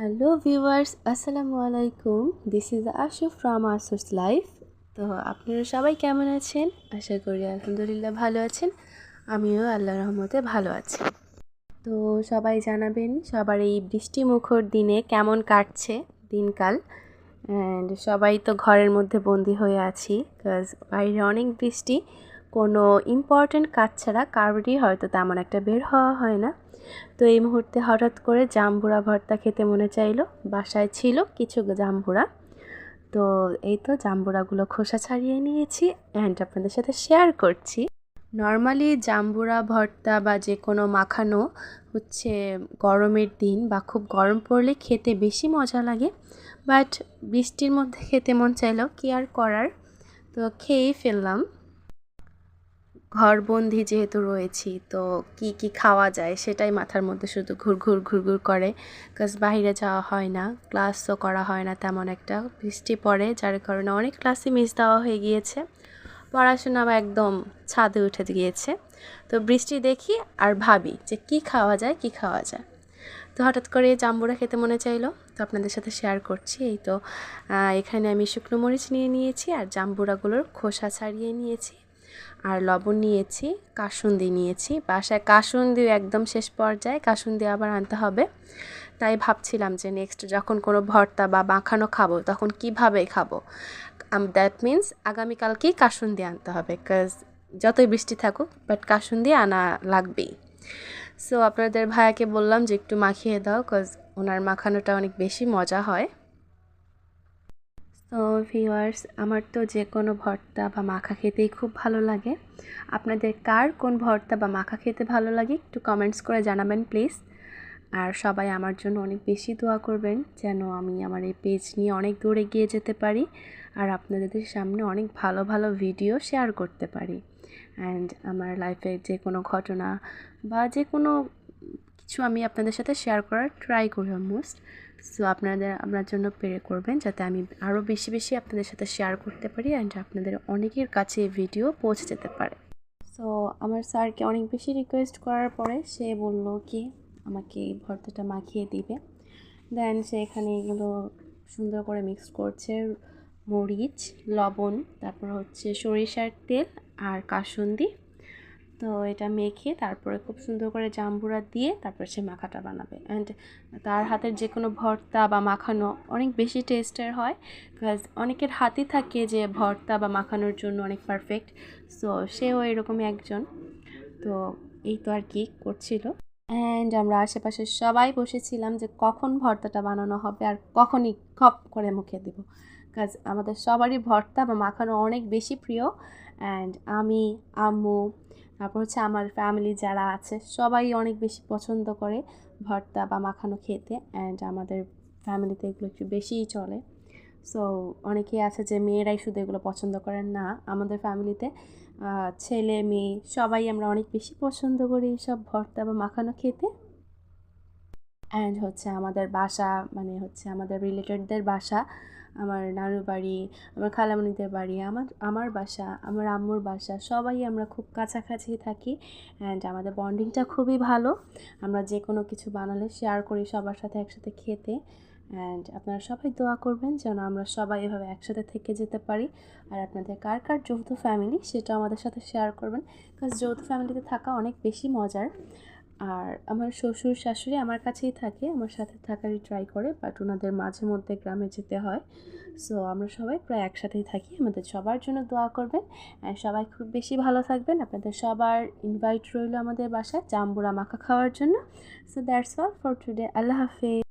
Hello viewers, আসসালামু আলাইকুম। This is আশু ফ্রম আশুস লাইফ। তো আপনারা সবাই কেমন আছেন? আশা করি আলহামদুলিল্লাহ ভালো আছেন। আমিও আল্লাহর রহমতে ভালো আছি। তো সবাই জানাবেন সবার এই বৃষ্টিমুখর দিনে কেমন কাটছে দিনকাল। অ্যান্ড সবাই তো ঘরের মধ্যে বন্দি হয়ে আছি, বিকজ বাইরে অনেক বৃষ্টি। কোনো ইম্পর্ট্যান্ট কাজ ছাড়া কারোরই হয়তো তেমন একটা বের হওয়া হয় না। তো এই মুহূর্তে হঠাৎ করে জাম্বুরা ভর্তা খেতে মনে চাইলো। বাসায় ছিল কিছু জাম্বুরা, তো এই তো জাম্বুরাগুলো খোসা ছাড়িয়ে নিয়েছি অ্যান্ড আপনাদের সাথে শেয়ার করছি। নর্মালি জাম্বুরা ভর্তা বা যে কোনো মাখানো হচ্ছে গরমের দিন বা খুব গরম পড়লে খেতে বেশি মজা লাগে, বাট বৃষ্টির মধ্যে খেতে মন চাইলেও কি আর করার, তো খেয়েই ফেললাম। ঘরবন্দি যেহেতু রয়েছি, তো কি খাওয়া যায় সেটাই মাথার মধ্যে শুধু ঘুরঘুর করে, বিকজ বাইরে যাওয়া হয় না, ক্লাসও করা হয় না তেমন একটা। বৃষ্টি পড়ে যার কারণে অনেক ক্লাসই মিস দেওয়া হয়ে গিয়েছে, পড়াশোনা একদম ছাদে উঠে গিয়েছে। তো বৃষ্টি দেখি আর ভাবি যে কি খাওয়া যায়। তো হঠাৎ করে জাম্বুরা খেতে মনে চাইলো, তো আপনাদের সাথে শেয়ার করছি। এই তো এখানে আমি শুকনো মরিচ নিয়ে নিয়েছি আর জাম্বুরাগুলোর খোসা ছাড়িয়ে নিয়েছি, আর লবণ নিয়েছি, কাসুন্দি নিয়েছি। বাসায় কাসুন্দি একদম শেষ পর্যায়ে, কাসুন্দি আবার আনতে হবে। তাই ভাবছিলাম যে নেক্সট যখন কোনো ভর্তা বা মাখানো খাবো তখন কিভাবে খাবো। দ্যাট মিন্স আগামীকালকেই কাসুন্দি আনতে হবে, বিকজ যতই বৃষ্টি থাকুক বাট কাসুন্দি আনা লাগবেই। সো আপনাদের ভাইয়াকে বললাম যে একটু মাখিয়ে দাও, বিকজ ওনার মাখানোটা অনেক বেশি মজা হয়। তো ভিউয়ার্স, আমার তো যে কোনো ভর্তা বা মাখা খেতেই খুব ভালো লাগে। আপনাদের কার কোন ভর্তা বা মাখা খেতে ভালো লাগে একটু কমেন্টস করে জানাবেন প্লিজ। আর সবাই আমার জন্য অনেক বেশি দোয়া করবেন যেন আমি আমার এই পেজ নিয়ে অনেক দূর এগিয়ে যেতে পারি আর আপনাদের সামনে অনেক ভালো ভালো ভিডিও শেয়ার করতে পারি। অ্যান্ড আমার লাইফের যে কোনো ঘটনা বা যে কোনো কিছু আমি আপনাদের সাথে শেয়ার করার ট্রাই করি অলমোস্ট। সো আপনার জন্য প্রে করবেন যাতে আমি আরও বেশি বেশি আপনাদের সাথে শেয়ার করতে পারি অ্যান্ড আপনাদের অনেকের কাছে এই ভিডিও পৌঁছে যেতে পারে। সো আমার স্যারকে অনেক বেশি রিকোয়েস্ট করার পরে সে বলল কি আমাকে এই ভর্তাটা মাখিয়ে দিবে। দেন সে এখানে এগুলো সুন্দর করে মিক্স করছে, মরিচ, লবণ, তারপর হচ্ছে সরিষার তেল আর কাসুন্দি। তো এটা মেখে তারপরে খুব সুন্দর করে জাম্বুরা দিয়ে তারপর সে মাখাটা বানাবে। অ্যান্ড তার হাতের যে কোনো ভর্তা বা মাখানো অনেক বেশি টেস্টের হয়, বিকজ অনেকের হাতই থাকে যে ভর্তা বা মাখানোর জন্য অনেক পারফেক্ট। সো সেও এরকমই একজন। তো এই তো আর কি করছিল। অ্যান্ড আমরা আশেপাশে সবাই বসেছিলাম যে কখন ভর্তাটা বানানো হবে আর কখনই খপ করে মুখে দেব, কাজ আমাদের সবারই ভর্তা বা মাখানো অনেক বেশি প্রিয়। অ্যান্ড আমি, আম্মু, তারপর হচ্ছে আমার ফ্যামিলি যারা আছে সবাই অনেক বেশি পছন্দ করে ভর্তা বা মাখানো খেতে। অ্যান্ড আমাদের ফ্যামিলিতে এগুলো একটু বেশিই চলে। সো অনেকেই আছে যে মেয়েরাই শুধু এগুলো পছন্দ করেন, না, আমাদের ফ্যামিলিতে ছেলে মেয়ে সবাই আমরা অনেক বেশি পছন্দ করি এইসব ভর্তা বা মাখানো খেতে। অ্যান্ড হচ্ছে আমাদের বাসা মানে হচ্ছে আমাদের রিলেটেডদের বাসা, আমার নানুর বাড়ি, আমার খালামণিদের বাড়ি, আমার বাসা, আমার আম্মুর বাসা, সবাই আমরা খুব কাছাকাছি থাকি। অ্যান্ড আমাদের বন্ডিংটা খুবই ভালো। আমরা যে কোনো কিছু বানালে শেয়ার করি সবার সাথে একসাথে খেতে। অ্যান্ড আপনারা সবাই দোয়া করবেন যেন আমরা সবাই এভাবে একসাথে থেকে যেতে পারি। আর আপনাদের কার কার যৌথ ফ্যামিলি সেটা আমাদের সাথে শেয়ার করবেন, বিকজ যৌথ ফ্যামিলিতে থাকা অনেক বেশি মজার। আর আমার শ্বশুর শাশুড়ি আমার কাছেই থাকে, আমার সাথে থাকারই ট্রাই করে, বাট ওনাদের মাঝে মধ্যে গ্রামে যেতে হয়। সো আমরা সবাই প্রায় একসাথেই থাকি। আমাদের সবার জন্য দোয়া করবেন আর সবাই খুব বেশি ভালো থাকবেন। আপনাদের সবার ইনভাইট রইল আমাদের বাসায় জাম্বুরা মাখা খাওয়ার জন্য। So that's all for today. আল্লাহ হাফেজ।